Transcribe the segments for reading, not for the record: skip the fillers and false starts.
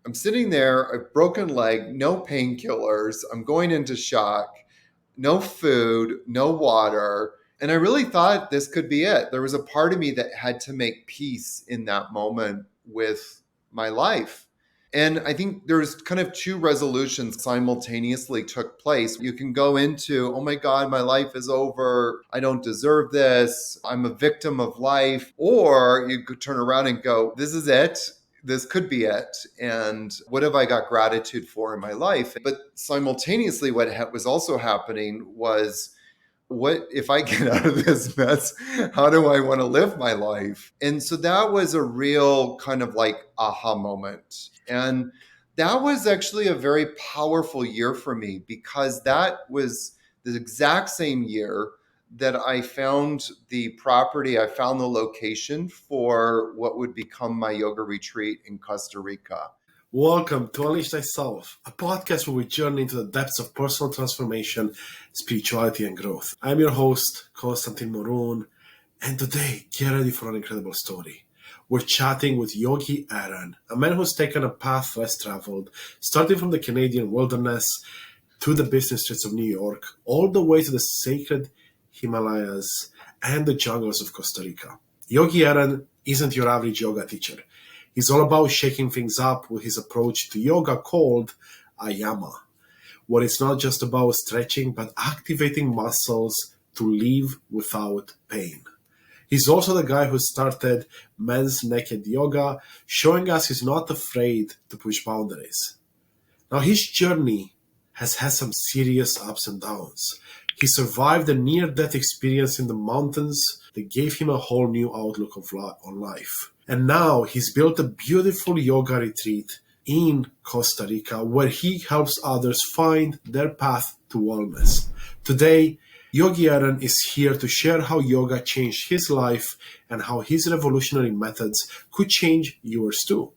I'm sitting there, a broken leg, no painkillers. I'm going into shock, no food, no water. And I really thought this could be it. There was a part of me that had to make peace in that moment with my life. And I think there's kind of two resolutions simultaneously took place. You can go into, oh my God, my life is over. I don't deserve this. I'm a victim of life. Or you could turn around and go, this is it. This could be it. And what have I got gratitude for in my life? But simultaneously, what was also happening was, what if I get out of this mess? How do I want to live my life? And so that was a real kind of like aha moment. And that was actually a very powerful year for me, because that was the exact same year that I found the property, I found the location for what would become my yoga retreat in Costa Rica. Welcome to Unleash Thyself, a podcast where we journey into the depths of personal transformation, spirituality, and growth. I'm your host, Constantine Maroon, and today, get ready for an incredible story. We're chatting with Yogi Aaron, a man who's taken a path less traveled, starting from the Canadian wilderness to the business streets of New York, all the way to the sacred Himalayas and the jungles of Costa Rica. Yogi Aaron isn't your average yoga teacher. He's all about shaking things up with his approach to yoga called Ayama, where it's not just about stretching, but activating muscles to live without pain. He's also the guy who started Men's Naked Yoga, showing us he's not afraid to push boundaries. Now, his journey has had some serious ups and downs. He survived a near-death experience in the mountains that gave him a whole new outlook on life. And now he's built a beautiful yoga retreat in Costa Rica where he helps others find their path to wellness. Today, Yogi Aaron is here to share how yoga changed his life and how his revolutionary methods could change yours too.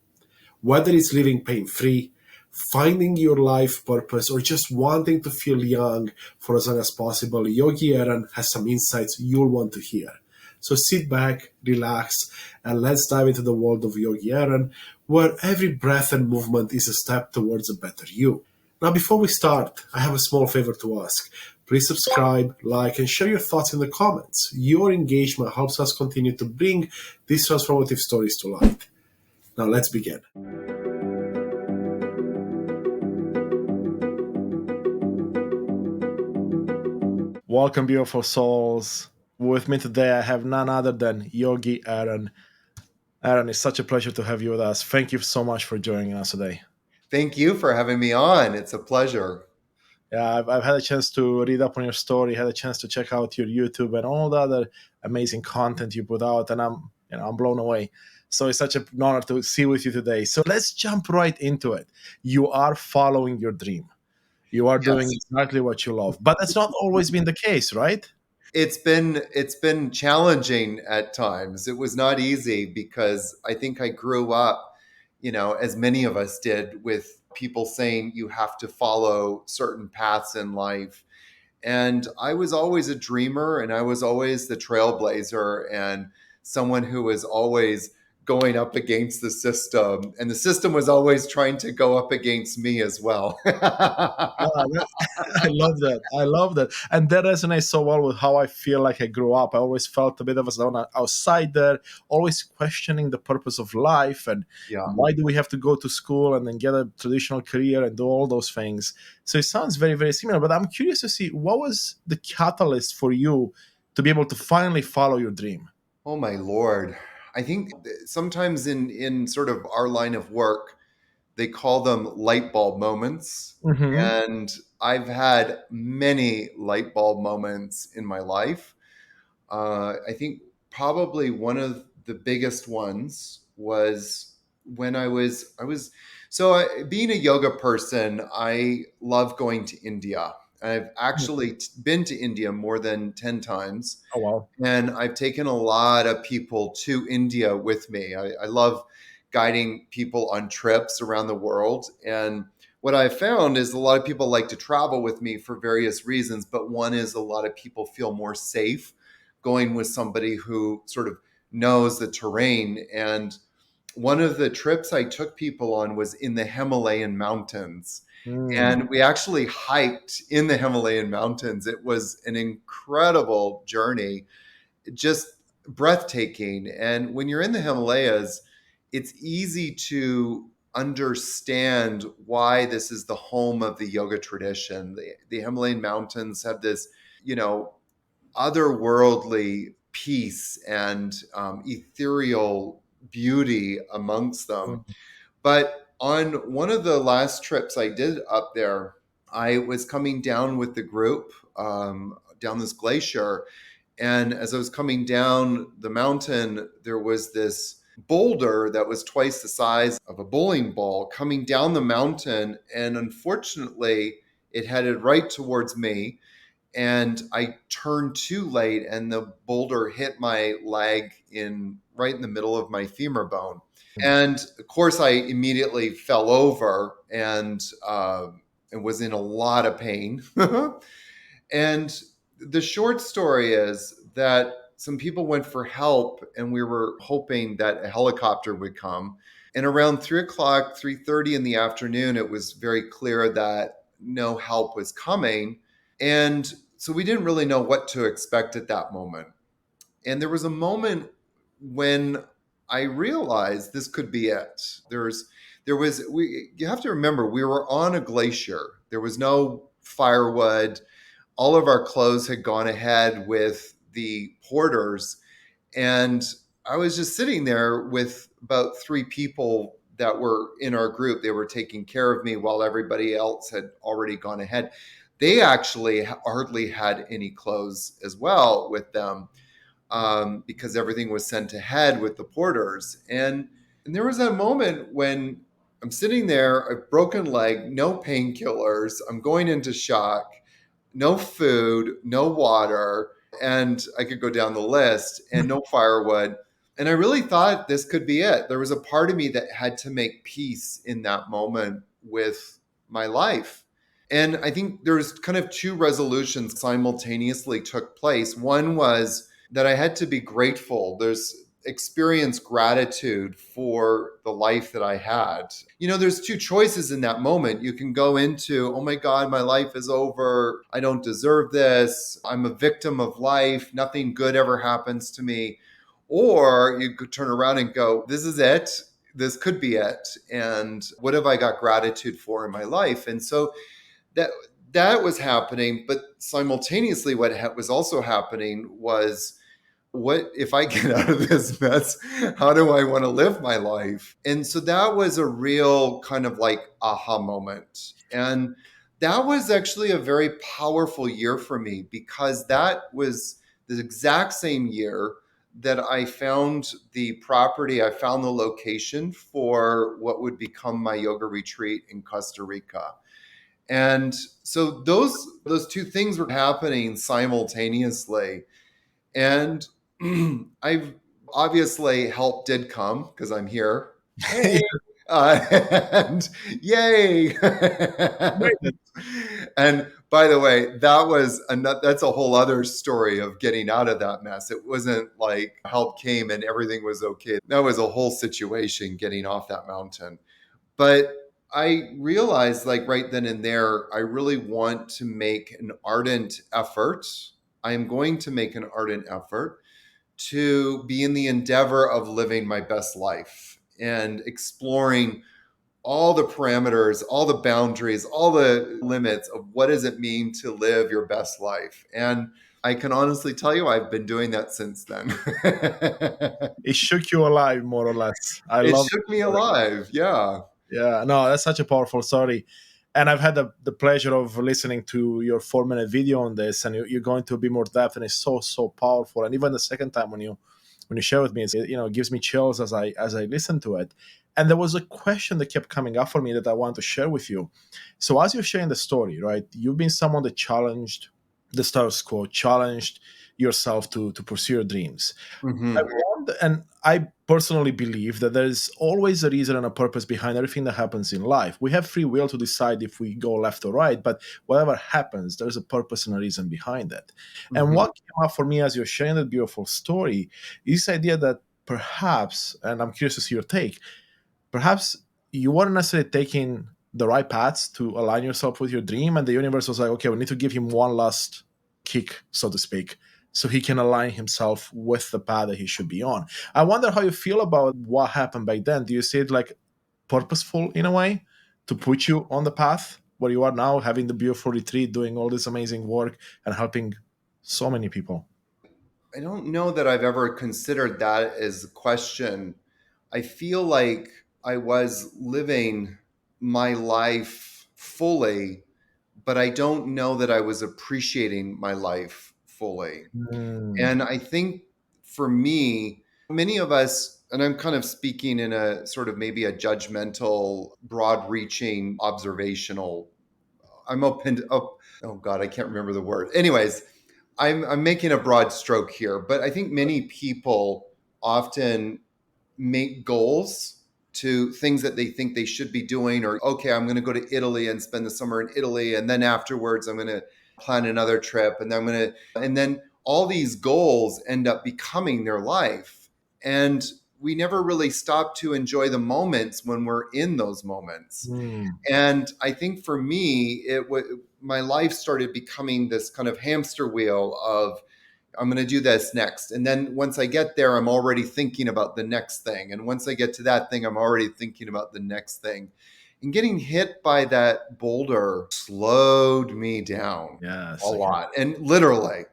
Whether it's living pain-free, finding your life purpose, or just wanting to feel young for as long as possible, Yogi Aaron has some insights you'll want to hear. So sit back, relax, and let's dive into the world of Yogi Aaron, where every breath and movement is a step towards a better you. Now, before we start, I have a small favor to ask. Please subscribe, like, and share your thoughts in the comments. Your engagement helps us continue to bring these transformative stories to light. Now, let's begin. Welcome, beautiful souls. With me today, I have none other than Yogi Aaron. Aaron, it's such a pleasure to have you with us. Thank you so much for joining us today. Thank you for having me on. It's a pleasure. Yeah, I've had a chance to read up on your story, had a chance to check out your YouTube and all the other amazing content you put out, and I'm blown away. So it's such an honor to see with you today. So let's jump right into it. You are following your dream. You are doing exactly what you love, but that's not always been the case, right? It's been challenging at times. It was not easy because I think I grew up, as many of us did, with people saying you have to follow certain paths in life. And I was always a dreamer, and I was always the trailblazer and someone who was always going up against the system. And the system was always trying to go up against me as well. I love that. I love that. And that resonates so well with how I feel like I grew up. I always felt a bit of an outsider, always questioning the purpose of life and Yeah. why do we have to go to school and then get a traditional career and do all those things. So it sounds very, very similar. But I'm curious to see, what was the catalyst for you to be able to finally follow your dream? Oh my Lord. I think sometimes in sort of our line of work, they call them light bulb moments. Mm-hmm. And I've had many light bulb moments in my life. I think probably one of the biggest ones was when being a yoga person, I love going to India. I've actually been to India more than 10 times. Oh, wow. And I've taken a lot of people to India with me. I love guiding people on trips around the world. And what I found is a lot of people like to travel with me for various reasons, but one is a lot of people feel more safe going with somebody who sort of knows the terrain. And one of the trips I took people on was in the Himalayan mountains. Mm. And we actually hiked in the Himalayan mountains. It was an incredible journey, just breathtaking. And when you're in the Himalayas, it's easy to understand why this is the home of the yoga tradition. The Himalayan mountains have this, you know, otherworldly peace and ethereal beauty amongst them. But on one of the last trips I did up there, I was coming down with the group down this glacier. And as I was coming down the mountain, there was this boulder that was twice the size of a bowling ball coming down the mountain. And unfortunately, it headed right towards me. And I turned too late, and the boulder hit my leg in right in the middle of my femur bone. And of course, I immediately fell over and was in a lot of pain. And the short story is that some people went for help, and we were hoping that a helicopter would come. And around 3 o'clock, 3:30 in the afternoon, it was very clear that no help was coming. And so we didn't really know what to expect at that moment. And there was a moment when I realized this could be it. You have to remember, we were on a glacier. There was no firewood. All of our clothes had gone ahead with the porters. And I was just sitting there with about three people that were in our group. They were taking care of me while everybody else had already gone ahead. They actually hardly had any clothes as well with them, because everything was sent ahead with the porters. And there was that moment when I'm sitting there, a broken leg, no painkillers, I'm going into shock, no food, no water, and I could go down the list, and no firewood. And I really thought this could be it. There was a part of me that had to make peace in that moment with my life. And I think there's kind of two resolutions simultaneously took place. One was that I had to be grateful. There's experience gratitude for the life that I had. There's two choices in that moment. You can go into, oh my God, my life is over. I don't deserve this. I'm a victim of life. Nothing good ever happens to me. Or you could turn around and go, this is it. This could be it. And what have I got gratitude for in my life? And so that that was happening, but simultaneously what was also happening was, what if I get out of this mess? How do I want to live my life? And so that was a real kind of like aha moment. And that was actually a very powerful year for me, because that was the exact same year that I found the property, I found the location for what would become my yoga retreat in Costa Rica. And so those two things were happening simultaneously. And I've obviously help did come because I'm here. Hey, and yay! And by the way, that's a whole other story of getting out of that mess. It wasn't like help came and everything was okay. That was a whole situation getting off that mountain. But I realized, like right then and there, I really want to make an ardent effort. I am going to make an ardent effort to be in the endeavor of living my best life and exploring all the parameters, all the boundaries, all the limits of what does it mean to live your best life. And I can honestly tell you, I've been doing that since then. It shook you alive, more or less. I It love shook me it. alive. Yeah. Yeah, no, that's such a powerful story. And I've had the pleasure of listening to your 4 minute video on this, and you're going to a bit more depth, and it's so powerful. And even the second time when you share with me, it gives me chills as I listen to it. And there was a question that kept coming up for me that I want to share with you. So as you're sharing the story, right, you've been someone that challenged the status quo, challenged yourself to pursue your dreams. I Hmm. want, and I personally believe that there's always a reason and a purpose behind everything that happens in life. We have free will to decide if we go left or right, but whatever happens, there's a purpose and a reason behind it. And Hmm. what came up for me as you're sharing that beautiful story is this idea that perhaps, and I'm curious to see your take, perhaps you weren't necessarily taking the right paths to align yourself with your dream, and the universe was like, okay, we need to give him one last kick, so to speak, so he can align himself with the path that he should be on. I wonder how you feel about what happened back then. Do you see it like purposeful in a way to put you on the path where you are now, having the beautiful retreat, doing all this amazing work, and helping so many people? I don't know that I've ever considered that as a question. I feel like I was living my life fully, but I don't know that I was appreciating my life fully. Mm, And I think for me, many of us, and I'm kind of speaking in a sort of maybe a judgmental, broad reaching, observational, I'm open to, oh God, I can't remember the word. Anyways, I'm making a broad stroke here, but I think many people often make goals to things that they think they should be doing, or okay, I'm going to go to Italy and spend the summer in Italy, and then afterwards I'm going to plan another trip, and then I'm going to, and then all these goals end up becoming their life, and we never really stop to enjoy the moments when we're in those moments. mm, And I think for me, my life started becoming this kind of hamster wheel of I'm going to do this next. And then once I get there, I'm already thinking about the next thing. And once I get to that thing, I'm already thinking about the next thing. And getting hit by that boulder slowed me down a yes, I can. lot. And literally,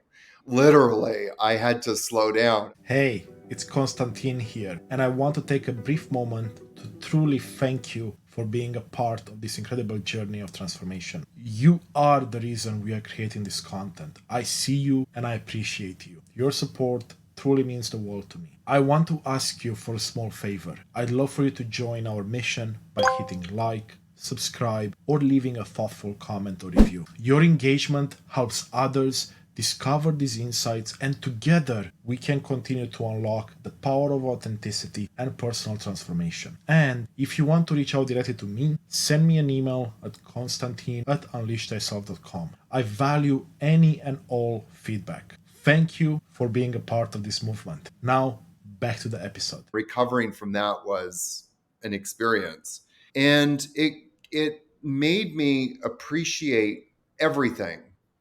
I had to slow down. Hey, it's Konstantin here, and I want to take a brief moment to truly thank you for being a part of this incredible journey of transformation. You are the reason we are creating this content. I see you and I appreciate you. Your support truly means the world to me. I want to ask you for a small favor. I'd love for you to join our mission by hitting like, subscribe, or leaving a thoughtful comment or review. Your engagement helps others discover these insights, and together we can continue to unlock the power of authenticity and personal transformation. And if you want to reach out directly to me, send me an email at constantine at unleashthyself.com. I value any and all feedback. Thank you for being a part of this movement. Now, back to the episode. Recovering from that was an experience. And it made me appreciate everything,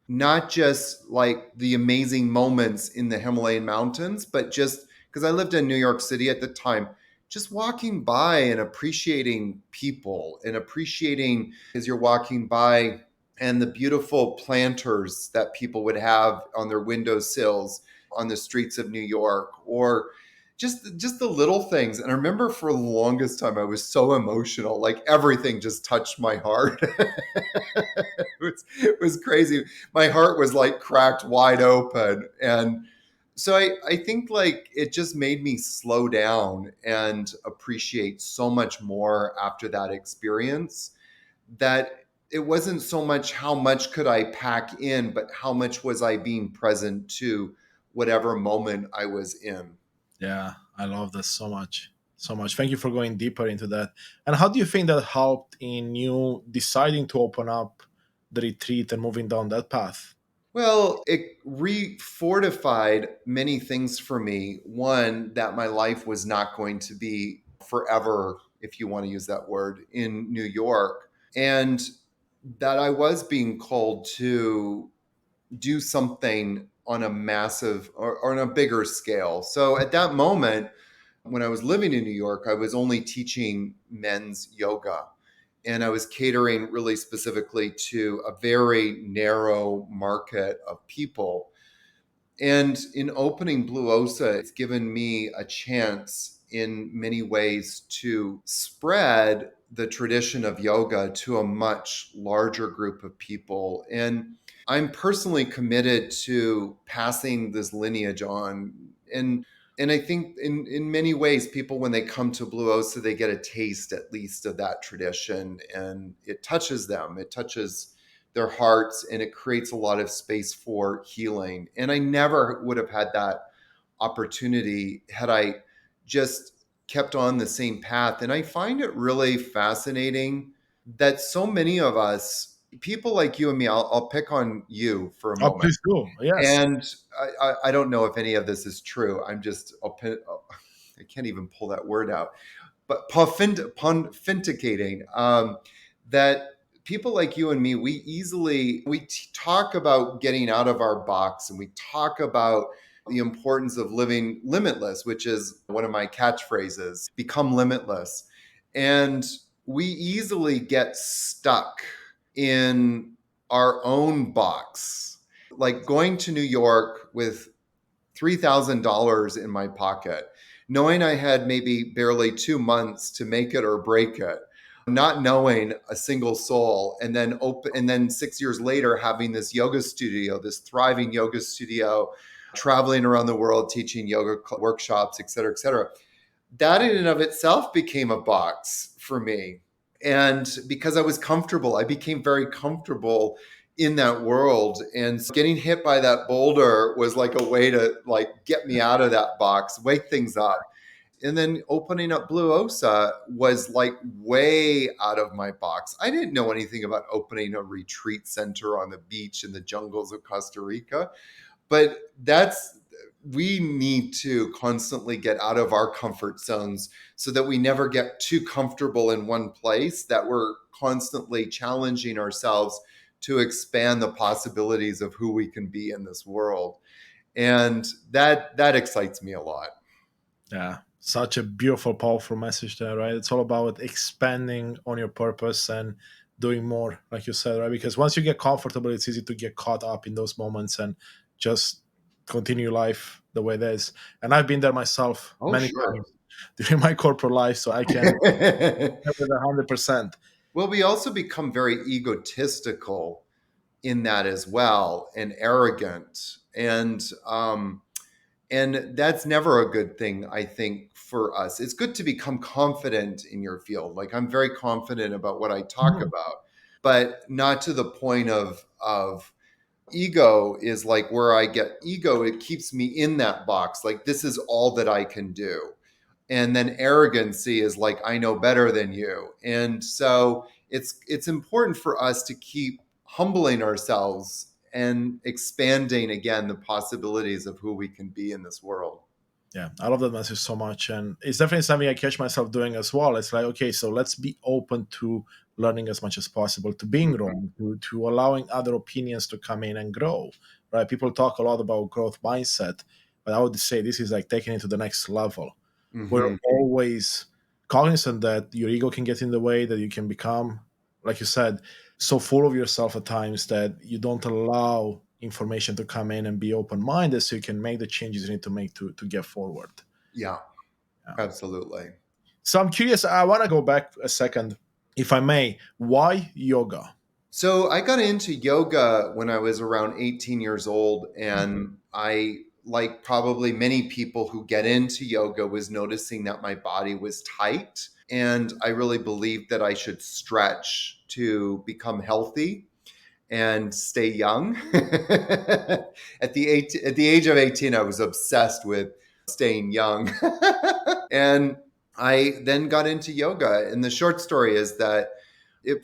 not just like the amazing moments in the Himalayan mountains, but just because I lived in New York City at the time, just walking by and appreciating people and appreciating as you're walking by and the beautiful planters that people would have on their windowsills on the streets of New York, or just the little things. And I remember for the longest time I was so emotional, like everything just touched my heart. It was crazy. My heart was like cracked wide open. And so I think like it just made me slow down and appreciate so much more after that experience, that it wasn't so much how much could I pack in, but how much was I being present to whatever moment I was in. Yeah, I love this so much. So much. Thank you for going deeper into that. And how do you think that helped in you deciding to open up the retreat and moving down that path? Well, it refortified many things for me. One, that my life was not going to be forever, if you want to use that word, in New York. And that I was being called to do something on a massive or on a bigger scale. So at that moment, when I was living in New York, I was only teaching men's yoga. And I was catering really specifically to a very narrow market of people. And in opening Blue Osa, it's given me a chance in many ways to spread the tradition of yoga to a much larger group of people. And I'm personally committed to passing this lineage on. And I think in many ways, people, when they come to Blue Osa, they get a taste at least of that tradition, and it touches them. It touches their hearts, and it creates a lot of space for healing. And I never would have had that opportunity had I just kept on the same path. And I find it really fascinating that so many of us, people like you and me, I'll pick on you for a Oh, moment. please do. Yes. And I don't know if any of this is true. I'm just I can't even pull that word out, but pontificating, that people like you and me, we talk about getting out of our box, and we talk about the importance of living limitless, which is one of my catchphrases, become limitless. And we easily get stuck in our own box. Like going to New York with $3,000 in my pocket, knowing I had maybe barely 2 months to make it or break it, not knowing a single soul, and then 6 years later having this yoga studio, this thriving yoga studio, traveling around the world teaching yoga workshops, et cetera, et cetera. That in and of itself became a box for me. And because I was comfortable, I became very comfortable in that world. And getting hit by that boulder was like a way to like get me out of that box, wake things up. And then opening up Blue Osa was like way out of my box. I didn't know anything about opening a retreat center on the beach in the jungles of Costa Rica. But we need to constantly get out of our comfort zones so that we never get too comfortable in one place, that we're constantly challenging ourselves to expand the possibilities of who we can be in this world. And that excites me a lot. Yeah, such a beautiful, powerful message there, right? It's all about expanding on your purpose and doing more, like you said, right? Because once you get comfortable, it's easy to get caught up in those moments and just continue life the way it is. And I've been there myself Oh, many sure. times during my corporate life, so I can have it 100%. Well, we also become very egotistical in that as well, and arrogant. And that's never a good thing, I think, for us. It's good to become confident in your field. Like I'm very confident about what I talk about, but not to the point of ego. Is like where I get ego, it keeps me in that box. Like this is all that I can do. And then arrogancy is like I know better than you. And so it's important for us to keep humbling ourselves and expanding again the possibilities of who we can be in this world. Yeah, I love that message so much. And it's definitely something I catch myself doing as well. It's like, okay, so let's be open to learning as much as possible, to being Mhm. wrong, to allowing other opinions to come in and grow, right? People talk a lot about growth mindset, but I would say this is like taking it to the next level. We're Mhm. always cognizant that your ego can get in the way, that you can become, like you said, so full of yourself at times that you don't allow information to come in and be open-minded so you can make the changes you need to make to get forward. Yeah, Yeah. absolutely. So I'm curious, I want to go back a second, if I may. Why yoga? So I got into yoga when I was around 18 years old, and I, like probably many people who get into yoga, was noticing that my body was tight, and I really believed that I should stretch to become healthy and stay young. At the age of 18, I was obsessed with staying young. And I then got into yoga. And the short story is that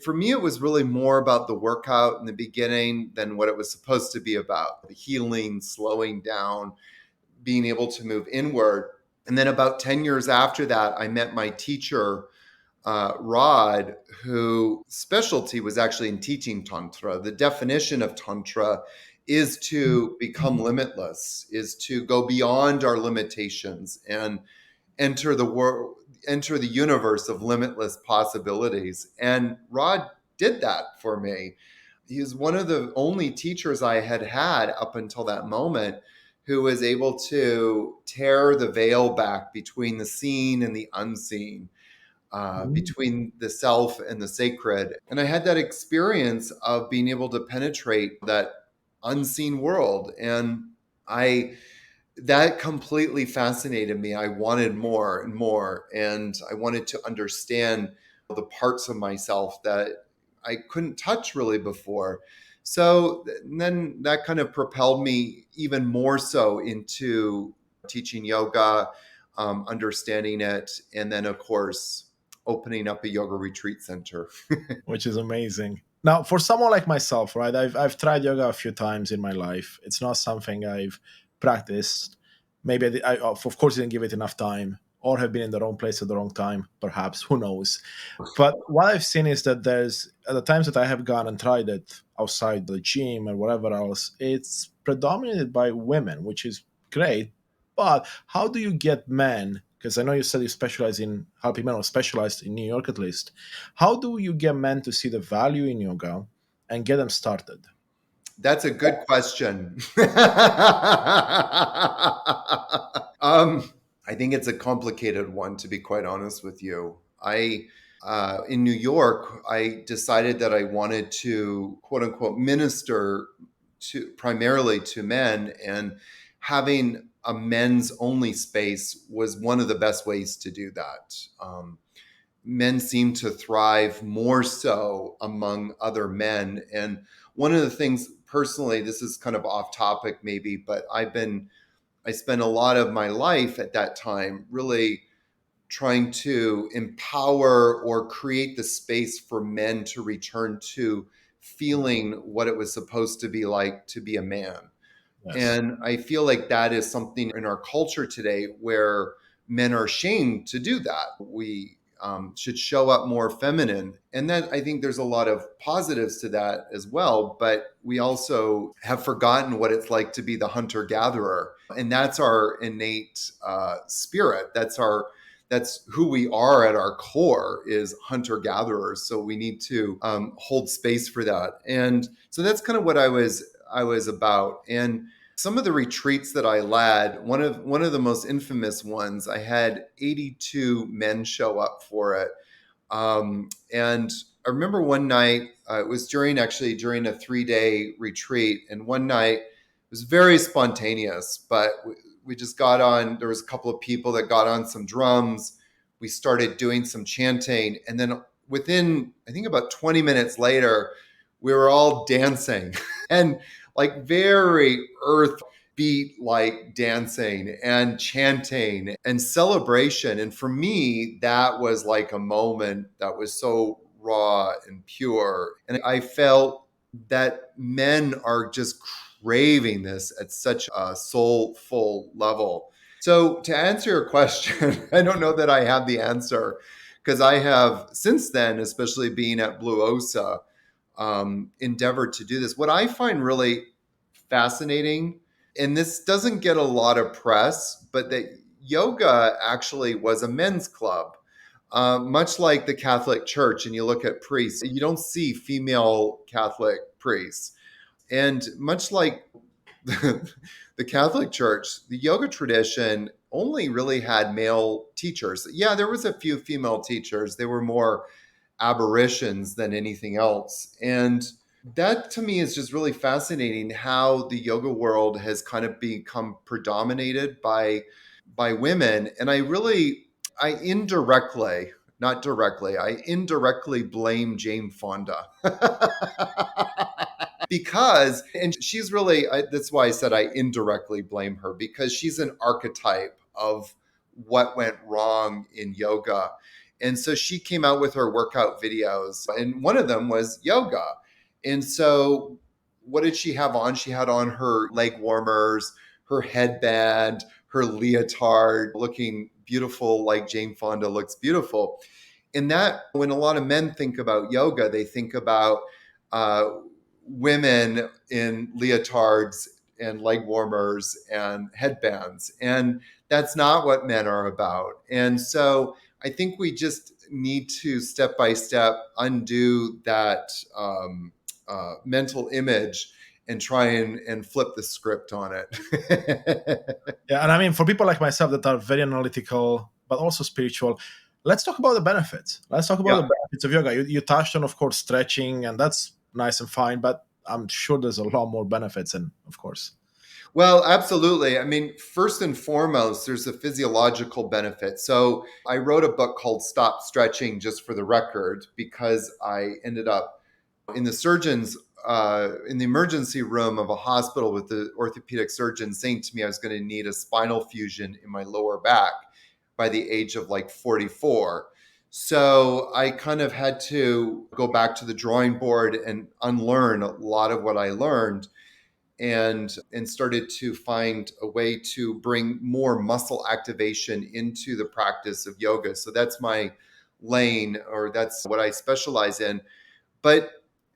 for me, it was really more about the workout in the beginning than what it was supposed to be about: the healing, slowing down, being able to move inward. And then about 10 years after that, I met my teacher, Rod, whose specialty was actually in teaching Tantra. The definition of Tantra is to become limitless, is to go beyond our limitations and enter the world, enter the universe of limitless possibilities. And Rod did that for me. He was one of the only teachers I had had up until that moment who was able to tear the veil back between the seen and the unseen, between the self and the sacred. And I had that experience of being able to penetrate that unseen world. And I that completely fascinated me. I wanted more and more, and I wanted to understand the parts of myself that I couldn't touch really before. So then that kind of propelled me even more so into teaching yoga, understanding it, and then, of course, opening up a yoga retreat center. Which is amazing. Now, for someone like myself, right, I've tried yoga a few times in my life. It's not something I've practiced. Maybe I of course, didn't give it enough time, or have been in the wrong place at the wrong time, perhaps, who knows. But what I've seen is that there's, at the times that I have gone and tried it outside the gym or whatever else, it's predominated by women, which is great. But how do you get men? Because I know you said you specialize in helping men, or specialized in New York at least. How do you get men to see the value in yoga and get them started? That's a good question. I think it's a complicated one, to be quite honest with you. In New York, I decided that I wanted to, quote unquote, minister to primarily to men, and having a men's only space was one of the best ways to do that. Men seem to thrive more so among other men. And one of the things personally, this is kind of off topic maybe, but I spent a lot of my life at that time really trying to empower or create the space for men to return to feeling what it was supposed to be like to be a man. Yes. And I feel like that is something in our culture today where men are ashamed to do that. We should show up more feminine. And then I think there's a lot of positives to that as well. But we also have forgotten what it's like to be the hunter gatherer. And that's our innate spirit. That's who we are at our core, is hunter gatherers. So we need to hold space for that. And so that's kind of what I was about. And some of the retreats that I led, one of the most infamous ones, I had 82 men show up for it. And I remember one night, it was during a 3-day retreat. And one night it was very spontaneous, but we just got on, there was a couple of people that got on some drums. We started doing some chanting. And then within, I think about 20 minutes later, we were all dancing and like very earth beat like dancing and chanting and celebration. And for me, that was like a moment that was so raw and pure. And I felt that men are just craving this at such a soulful level. So to answer your question, I don't know that I have the answer, because I have since then, especially being at Blue Osa, endeavored to do this. What I find really fascinating, and this doesn't get a lot of press, but that yoga actually was a men's club. Much like the Catholic Church, and you look at priests, you don't see female Catholic priests. And much like the Catholic Church, the yoga tradition only really had male teachers. Yeah, there was a few female teachers. They were more aberrations than anything else. And that to me is just really fascinating, how the yoga world has kind of become predominated by women. And I indirectly, not directly, I indirectly blame Jane Fonda. Because, and she's really, that's why I said I indirectly blame her, because she's an archetype of what went wrong in yoga. And so she came out with her workout videos, and one of them was yoga. And so what did she have on? She had on her leg warmers, her headband, her leotard, looking beautiful like Jane Fonda looks beautiful. And that, when a lot of men think about yoga, they think about uh, women in leotards and leg warmers and headbands. And that's not what men are about. And so I think we just need to step by step undo that mental image and try and flip the script on it. Yeah, and I mean, for people like myself that are very analytical but also spiritual, let's talk about the benefits. Let's talk about the Yeah. benefits of yoga. You touched on, of course, stretching, and that's nice and fine, but I'm sure there's a lot more benefits, and of course. Well, absolutely. I mean, first and foremost, there's a physiological benefit. So I wrote a book called Stop Stretching, just for the record, because I ended up in the in the emergency room of a hospital with the orthopedic surgeon saying to me I was going to need a spinal fusion in my lower back by the age of like 44. So I kind of had to go back to the drawing board and unlearn a lot of what I learned. and started to find a way to bring more muscle activation into the practice of yoga. So that's my lane, or that's what I specialize in. But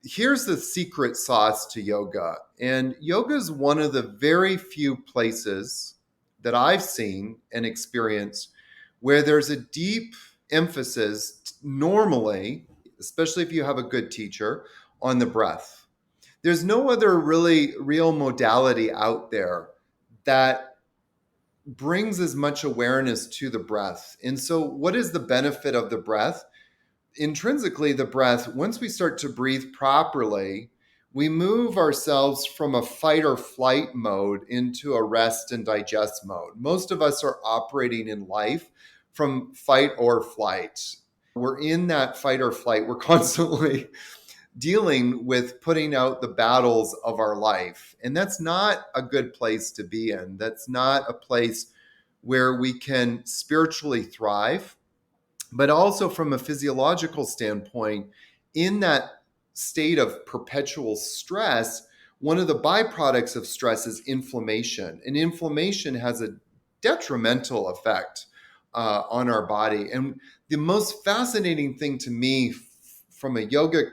here's the secret sauce to yoga. And yoga is one of the very few places that I've seen and experienced where there's a deep emphasis, normally, especially if you have a good teacher, on the breath. There's no other really real modality out there that brings as much awareness to the breath. And so, what is the benefit of the breath? Intrinsically, the breath, once we start to breathe properly, we move ourselves from a fight or flight mode into a rest and digest mode. Most of us are operating in life from fight or flight. We're in that fight or flight. We're constantly dealing with putting out the battles of our life. And that's not a good place to be in. That's not a place where we can spiritually thrive. But also from a physiological standpoint, in that state of perpetual stress, one of the byproducts of stress is inflammation. And inflammation has a detrimental effect on our body. And the most fascinating thing to me from a yoga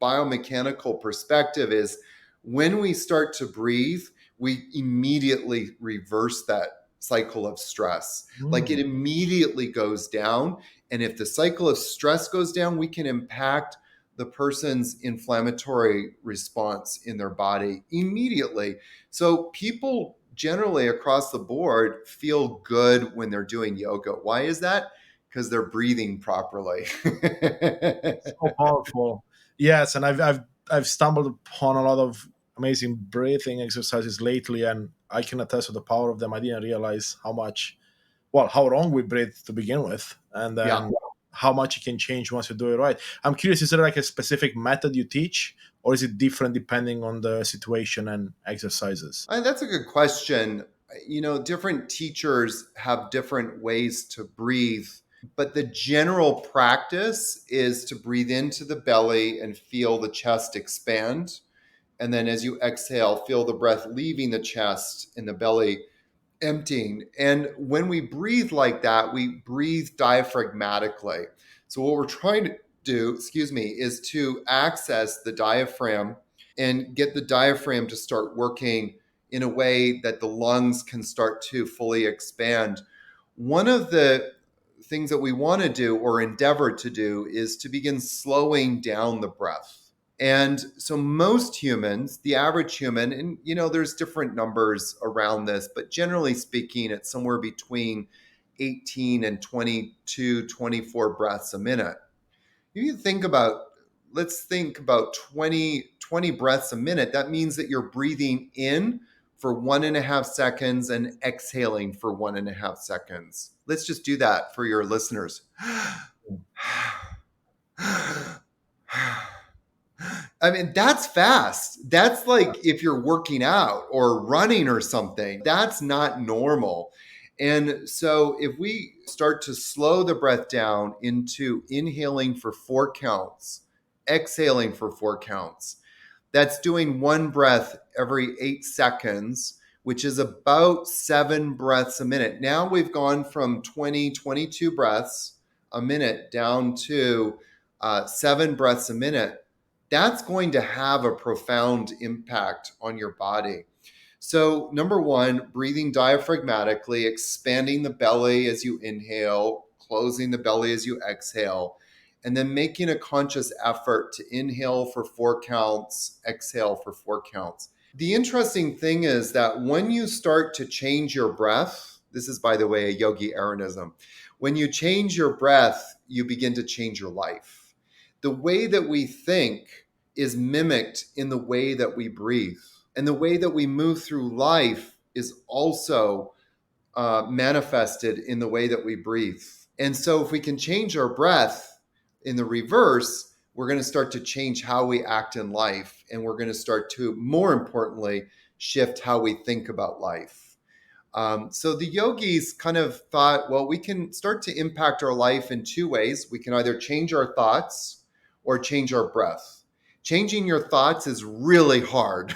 biomechanical perspective is when we start to breathe, we immediately reverse that cycle of stress. Like it immediately goes down. And if the cycle of stress goes down, we can impact the person's inflammatory response in their body immediately. So people generally across the board feel good when they're doing yoga. Why is that? Because they're breathing properly. So powerful. Yes, and I've stumbled upon a lot of amazing breathing exercises lately, and I can attest to the power of them. I didn't realize how wrong we breathe to begin with, and Yeah. then how much it can change once you do it right. I'm curious, is there like a specific method you teach, or is it different depending on the situation and exercises? That's a good question. Different teachers have different ways to breathe, but the general practice is to breathe into the belly and feel the chest expand. And then as you exhale, feel the breath leaving the chest and the belly emptying. And when we breathe like that, we breathe diaphragmatically. So what we're trying to do, is to access the diaphragm and get the diaphragm to start working in a way that the lungs can start to fully expand. One of the things that we want to do or endeavor to do is to begin slowing down the breath. And so most humans, the average human, and there's different numbers around this, but generally speaking, it's somewhere between 18 and 22, 24 breaths a minute. You think about, let's think about 20 breaths a minute. That means that you're breathing in for 1.5 seconds and exhaling for 1.5 seconds. Let's just do that for your listeners. I mean, that's fast. That's like if you're working out or running or something, that's not normal. And so if we start to slow the breath down into inhaling for 4 counts, exhaling for 4 counts, that's doing one breath every 8 seconds, which is about 7 breaths a minute. Now we've gone from 22 breaths a minute down to 7 breaths a minute. That's going to have a profound impact on your body. So, number one, breathing diaphragmatically, expanding the belly as you inhale, closing the belly as you exhale, and then making a conscious effort to inhale for 4 counts, exhale for 4 counts. The interesting thing is that when you start to change your breath, this is, by the way, a Yogi Aaronism, when you change your breath, you begin to change your life. The way that we think is mimicked in the way that we breathe. And the way that we move through life is also manifested in the way that we breathe. And so if we can change our breath in the reverse, we're going to start to change how we act in life. And we're going to start to, more importantly, shift how we think about life. So the yogis kind of thought, well, we can start to impact our life in 2 ways. We can either change our thoughts or change our breath. Changing your thoughts is really hard.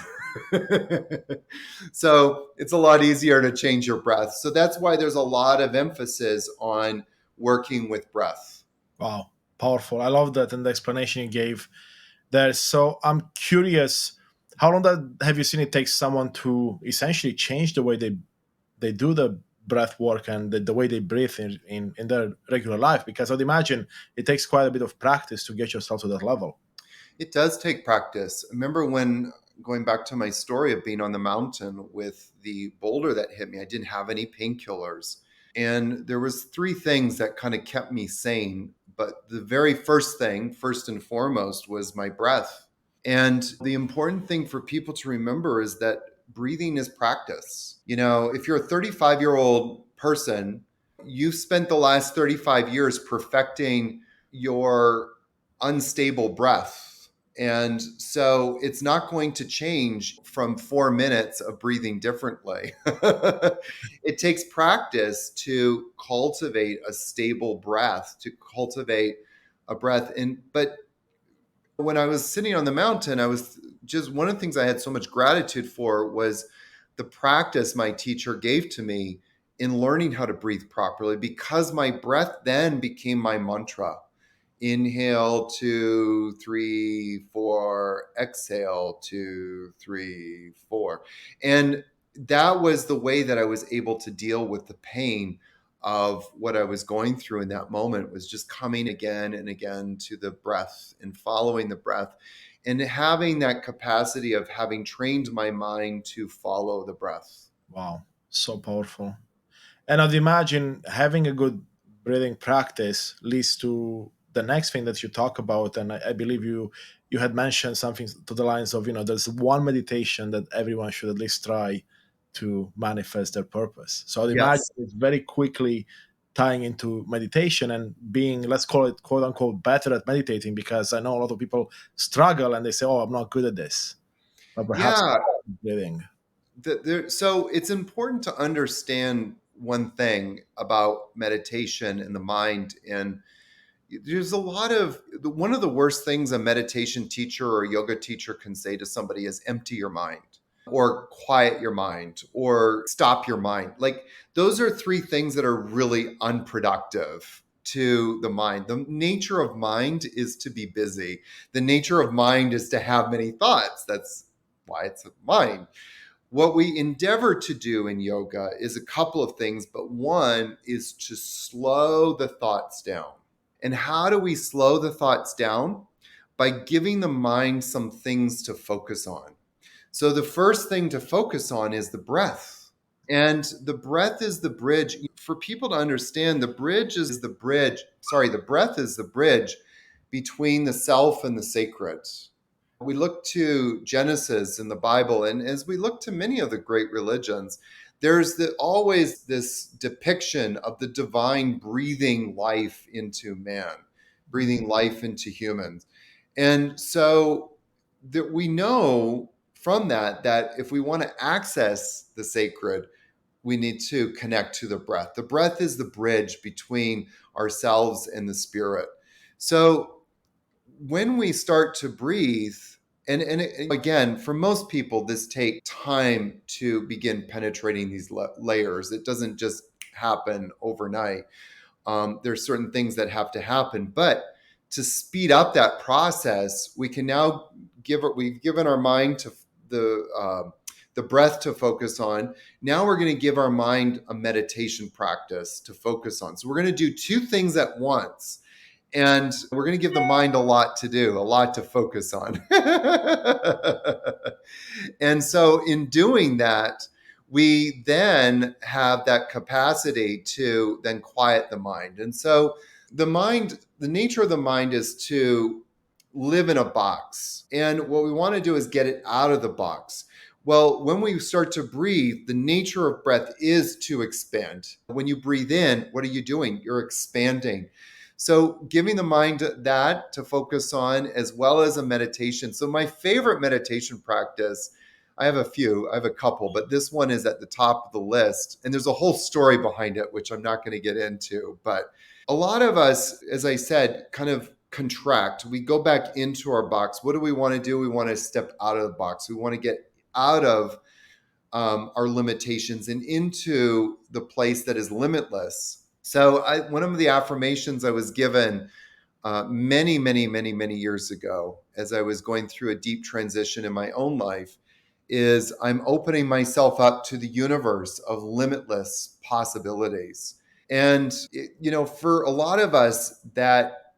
So it's a lot easier to change your breath. So that's why there's a lot of emphasis on working with breath. Wow, powerful. I love that and the explanation you gave there. So I'm curious, how long that have you seen it take someone to essentially change the way they do the breath work and the way they breathe in their regular life? Because I'd imagine it takes quite a bit of practice to get yourself to that level. It does take practice. Remember when going back to my story of being on the mountain with the boulder that hit me, I didn't have any painkillers. And there was three things that kind of kept me sane. But the very first thing, first and foremost, was my breath. And the important thing for people to remember is that breathing is practice. If you're a 35-year-old person, you've spent the last 35 years perfecting your unstable breath. And so it's not going to change from 4 minutes of breathing differently. It takes practice to cultivate a stable breath, to cultivate a breath. But when I was sitting on the mountain, I was just one of the things I had so much gratitude for was the practice my teacher gave to me in learning how to breathe properly, because my breath then became my mantra. Inhale, 2, 3, 4, exhale, 2, 3, 4. And that was the way that I was able to deal with the pain of what I was going through in that moment, was just coming again and again to the breath and following the breath and having that capacity of having trained my mind to follow the breath. Wow, so powerful. And I'd imagine having a good breathing practice leads to the next thing that you talk about. And I believe you had mentioned something to the lines of, there's one meditation that everyone should at least try to manifest their purpose. So I'd imagine Yes. it's very quickly tying into meditation and being, let's call it quote unquote, better at meditating, because I know a lot of people struggle and they say, oh, I'm not good at this. But perhaps Yeah. breathing. So it's important to understand one thing about meditation and the mind. And there's a lot of one of the worst things a meditation teacher or yoga teacher can say to somebody is empty your mind or quiet your mind or stop your mind. Like, those are three things that are really unproductive to the mind. The nature of mind is to be busy. The nature of mind is to have many thoughts. That's why it's a mind. What we endeavor to do in yoga is a couple of things, but one is to slow the thoughts down. And how do we slow the thoughts down? By giving the mind some things to focus on. So the first thing to focus on is the breath. And the breath is the bridge. For people to understand, the breath is the bridge between the self and the sacred. We look to Genesis in the Bible, and as we look to many of the great religions, there's always this depiction of the divine breathing life into man, breathing life into humans. And so that we know from that if we want to access the sacred, we need to connect to the breath. The breath is the bridge between ourselves and the spirit. So when we start to breathe, again, for most people, this takes time to begin penetrating these layers. It doesn't just happen overnight. There's certain things that have to happen, but to speed up that process, we can now we've given our mind to the breath to focus on. Now we're going to give our mind a meditation practice to focus on. So we're going to do two things at once. And we're going to give the mind a lot to do, a lot to focus on. And so in doing that, we then have that capacity to then quiet the mind. And so the nature of the mind is to live in a box. And what we want to do is get it out of the box. Well, when we start to breathe, the nature of breath is to expand. When you breathe in, what are you doing? You're expanding. So giving the mind that to focus on, as well as a meditation. So my favorite meditation practice, I have a few, I have a couple, but this one is at the top of the list. And there's a whole story behind it, which I'm not going to get into. But a lot of us, as I said, kind of contract. We go back into our box. What do we want to do? We want to step out of the box. We want to get out of our limitations and into the place that is limitless. So one of the affirmations I was given many years ago, as I was going through a deep transition in my own life, is I'm opening myself up to the universe of limitless possibilities. And, for a lot of us that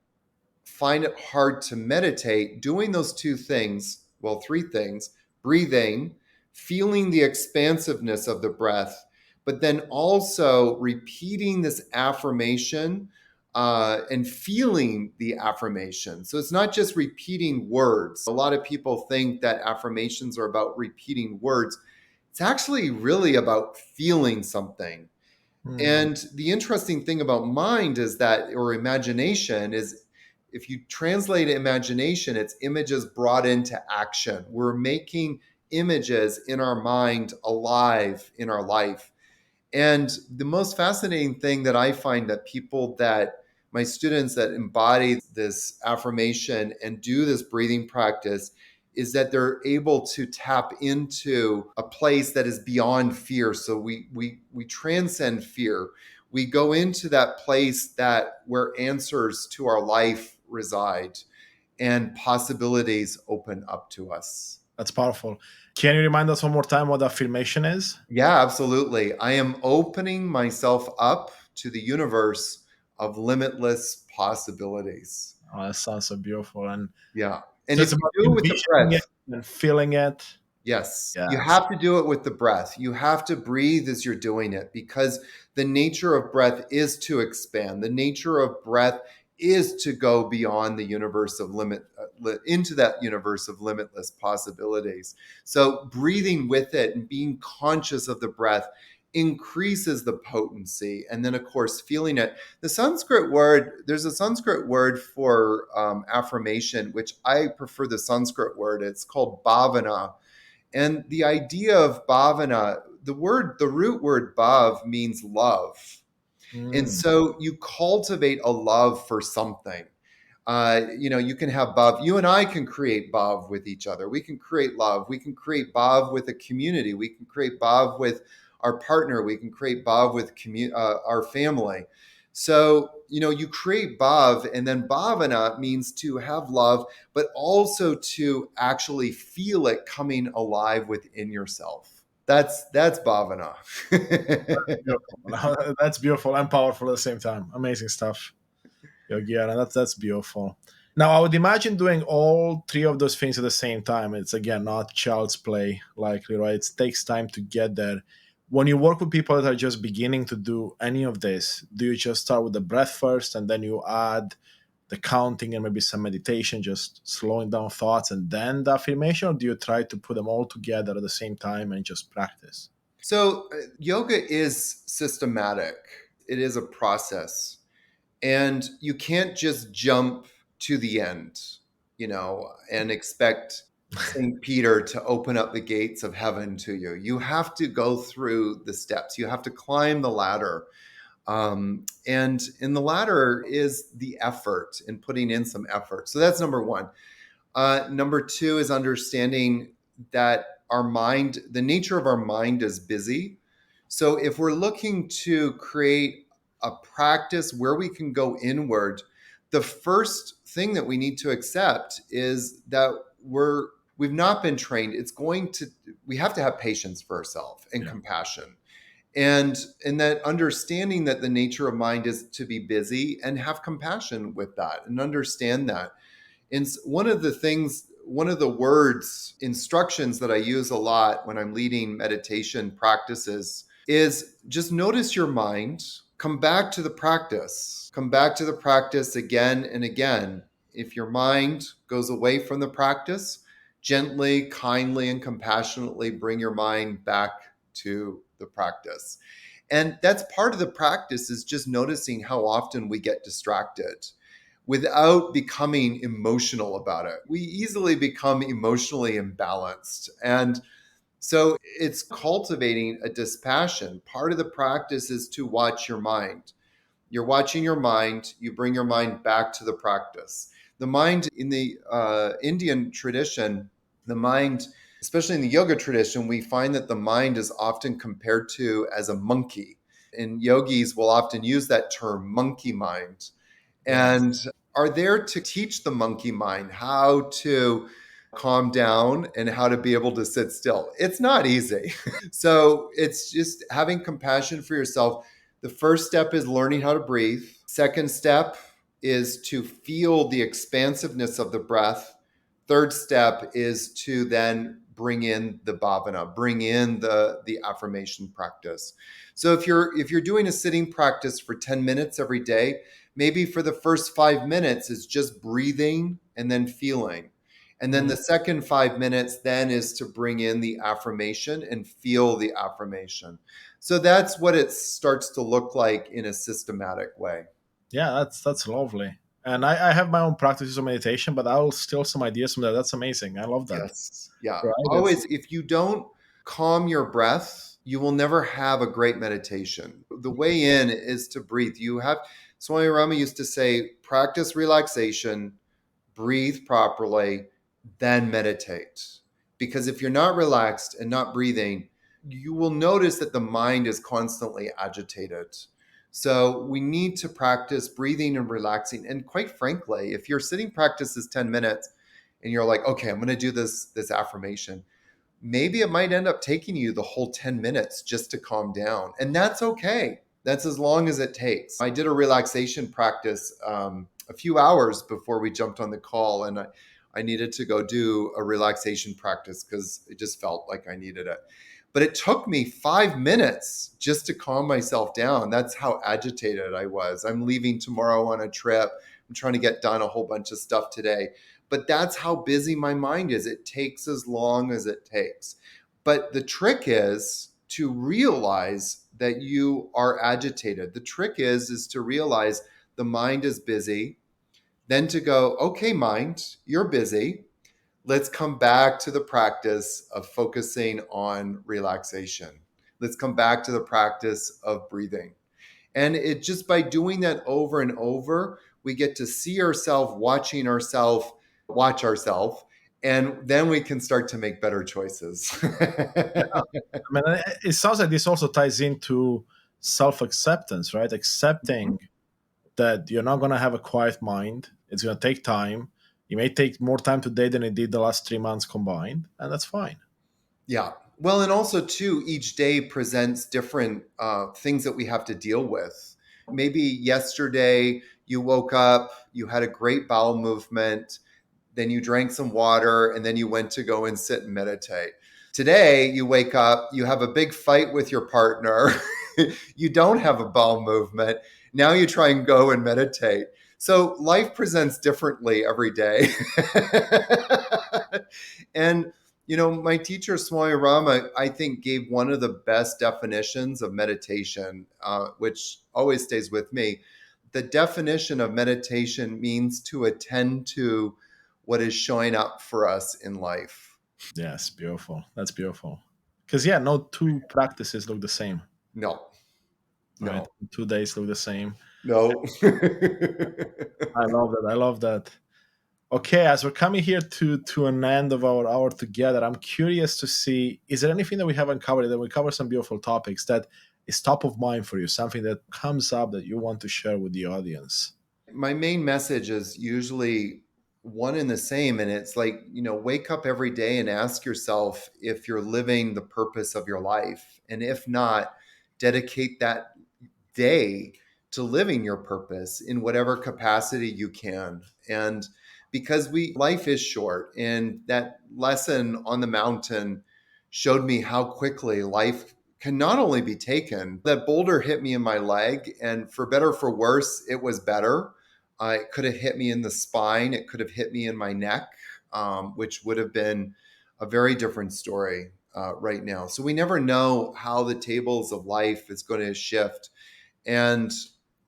find it hard to meditate, doing those two things, well, three things: breathing, feeling the expansiveness of the breath, but then also repeating this affirmation and feeling the affirmation. So it's not just repeating words. A lot of people think that affirmations are about repeating words. It's actually really about feeling something. Mm. And the interesting thing about mind is that, or imagination, is if you translate imagination, it's images brought into action. We're making images in our mind alive in our life. And the most fascinating thing that I find that my students that embody this affirmation and do this breathing practice is that they're able to tap into a place that is beyond fear. So we transcend fear. We go into that place where answers to our life reside and possibilities open up to us. That's powerful. Can you remind us one more time what affirmation is? Yeah, absolutely. I am opening myself up to the universe of limitless possibilities. Oh, that sounds so beautiful. And Yeah. And so if it's you about do it with the envisioning it breath, and feeling it. yes, you Yes. have to do it with the breath. You have to breathe as you're doing it, because the nature of breath is to expand. The nature of breath is to go beyond the universe of into that universe of limitless possibilities. So breathing with it and being conscious of the breath increases the potency. And then, of course, feeling it. There's a Sanskrit word for affirmation, which I prefer the Sanskrit word. It's called bhavana. And the idea of bhavana, the root word bhav means love. And Mm. so you cultivate a love for something. You can have bhav. You and I can create bhav with each other. We can create love. We can create bhav with a community. We can create bhav with our partner. We can create bhav with our family. So, you create bhav, and then bhavana means to have love, but also to actually feel it coming alive within yourself. That's bhavana. Beautiful. That's beautiful and powerful at the same time. Amazing stuff, Yogi Aaron. That's beautiful. Now, I would imagine doing all three of those things at the same time. It's again not child's play, likely, right? It takes time to get there. When you work with people that are just beginning to do any of this, do you just start with the breath first and then you add the counting and maybe some meditation, just slowing down thoughts and then the affirmation? Or do you try to put them all together at the same time and just practice? So, yoga is systematic. It is a process. And you can't just jump to the end, and expect St. Peter to open up the gates of heaven to you. You have to go through the steps. You have to climb the ladder. And in the ladder is the effort and putting in some effort. So that's number one. Number two is understanding that the nature of our mind is busy. So if we're looking to create a practice where we can go inward, the first thing that we need to accept is that we've not been trained. We have to have patience for ourselves and Yeah. compassion. And in that understanding that the nature of mind is to be busy, and have compassion with that and understand that. And one of the words, instructions that I use a lot when I'm leading meditation practices is just notice your mind, come back to the practice, come back to the practice again and again. If your mind goes away from the practice, gently, kindly, and compassionately bring your mind back to the practice. And that's part of the practice, is just noticing how often we get distracted without becoming emotional about it. We easily become emotionally imbalanced. And so it's cultivating a dispassion. Part of the practice is to watch your mind. You're watching your mind, you bring your mind back to the practice. The mind in the Indian tradition, the mind Especially in the yoga tradition, we find that the mind is often compared to as a monkey. And yogis will often use that term, monkey mind, Yes. and are there to teach the monkey mind how to calm down and how to be able to sit still. It's not easy. So it's just having compassion for yourself. The first step is learning how to breathe. Second step is to feel the expansiveness of the breath. Third step is to then bring in the bhavana, bring in the affirmation practice. So if you're doing a sitting practice for 10 minutes every day, maybe for the first 5 minutes is just breathing and then feeling. And then Mhm. the second 5 minutes then is to bring in the affirmation and feel the affirmation. So that's what it starts to look like in a systematic way. Yeah, that's lovely. And I have my own practices of meditation, but I'll steal some ideas from that. That's amazing. I love that. Yes. Yeah. Right? It's Always, if you don't calm your breath, you will never have a great meditation. The way in is to breathe. Swami Rama used to say, practice relaxation, breathe properly, then meditate. Because if you're not relaxed and not breathing, you will notice that the mind is constantly agitated. So we need to practice breathing and relaxing. And quite frankly, if your sitting practice is 10 minutes and you're like, okay, I'm going to do this affirmation, maybe it might end up taking you the whole 10 minutes just to calm down. And that's okay. That's as long as it takes. I did a relaxation practice a few hours before we jumped on the call, and I needed to go do a relaxation practice because it just felt like I needed it. But it took me 5 minutes just to calm myself down. That's how agitated I was. I'm leaving tomorrow on a trip. I'm trying to get done a whole bunch of stuff today. But that's how busy my mind is. It takes as long as it takes. But the trick is to realize that you are agitated. The trick is to realize the mind is busy, then to go, okay, mind, you're busy. Let's come back to the practice of focusing on relaxation. Let's come back to the practice of breathing. And it just by doing that over and over, we get to see ourselves, watching ourselves, watch ourselves, and then we can start to make better choices. I mean, it sounds like this also ties into self acceptance, right? Accepting that you're not going to have a quiet mind. It's going to take time. It may take more time today than it did the last 3 months combined, and that's fine. Yeah. Well, and also too, each day presents different things that we have to deal with. Maybe yesterday you woke up, you had a great bowel movement, then you drank some water, and then you went to go and sit and meditate. Today, you wake up, you have a big fight with your partner, you don't have a bowel movement. Now you try and go and meditate. So life presents differently every day. And my teacher Swami Rama, I think, gave one of the best definitions of meditation, which always stays with me. The definition of meditation means to attend to what is showing up for us in life. Yes, beautiful. That's beautiful. Because, yeah, no two practices look the same, No, right? no, 2 days look the same. no. I love that. I love that. Okay, as we're coming here to an end of our hour together, I'm curious to see, is there anything that we haven't covered? That we cover some beautiful topics that is top of mind for you, something that comes up that you want to share with the audience? My main message is usually one and the same. And it's like, wake up every day and ask yourself if you're living the purpose of your life. And if not, dedicate that day to living your purpose in whatever capacity you can. And because life is short, and that lesson on the mountain showed me how quickly life can not only be taken. That boulder hit me in my leg, and for better or for worse, it was better. It could have hit me in the spine, it could have hit me in my neck, which would have been a very different story right now. So we never know how the tables of life is going to shift. And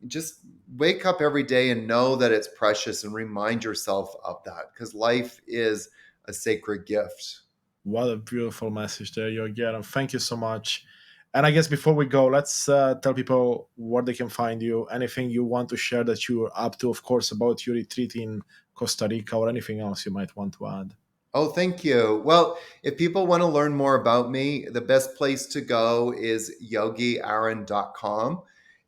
just wake up every day and know that it's precious, and remind yourself of that, because life is a sacred gift. What a beautiful message there, Yogi Aaron. Thank you so much. And I guess before we go, let's tell people where they can find you. Anything you want to share that you're up to, of course, about your retreat in Costa Rica, or anything else you might want to add. Oh, thank you. Well, if people want to learn more about me, the best place to go is yogiaaron.com.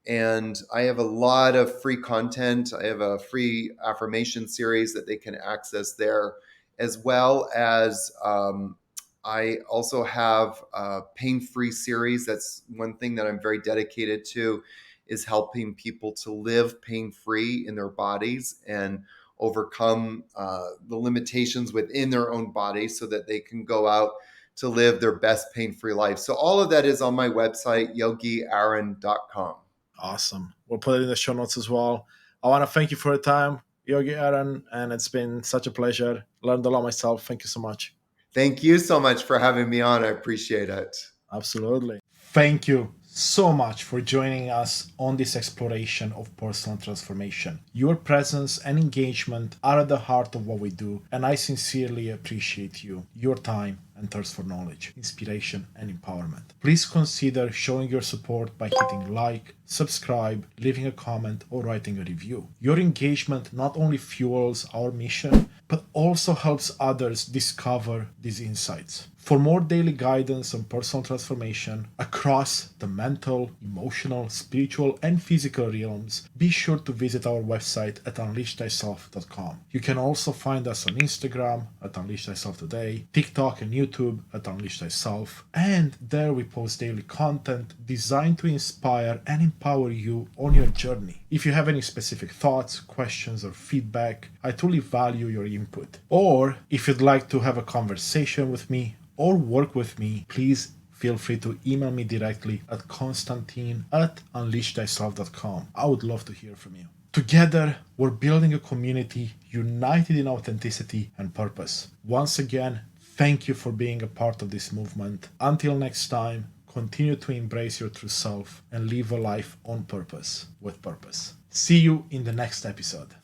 And I have a lot of free content. I have a free affirmation series that they can access there, as well as I also have a pain-free series. That's one thing that I'm very dedicated to, is helping people to live pain-free in their bodies and overcome the limitations within their own body so that they can go out to live their best pain-free life. So all of that is on my website, yogiaaron.com. Awesome. We'll put it in the show notes as well. I want to thank you for your time, Yogi Aaron, and it's been such a pleasure. Learned a lot myself. Thank you so much. Thank you so much for having me on. I appreciate it. Absolutely. Thank you so much for joining us on this exploration of personal transformation. Your presence and engagement are at the heart of what we do, and I sincerely appreciate you, your time, and thirst for knowledge, inspiration, and empowerment. Please consider showing your support by hitting like, subscribe, leaving a comment, or writing a review. Your engagement not only fuels our mission, but also helps others discover these insights. For more daily guidance on personal transformation across the mental, emotional, spiritual, and physical realms, be sure to visit our website at unleashthyself.com. You can also find us on Instagram at Unleash Thyself Today, TikTok and YouTube at Unleash Thyself, and there we post daily content designed to inspire and empower you on your journey. If you have any specific thoughts, questions, or feedback, I truly value your input. Or if you'd like to have a conversation with me or work with me, please feel free to email me directly at constantine@unleashthyself.com. I would love to hear from you. Together, we're building a community united in authenticity and purpose. Once again, thank you for being a part of this movement. Until next time, continue to embrace your true self and live a life on purpose, with purpose. See you in the next episode.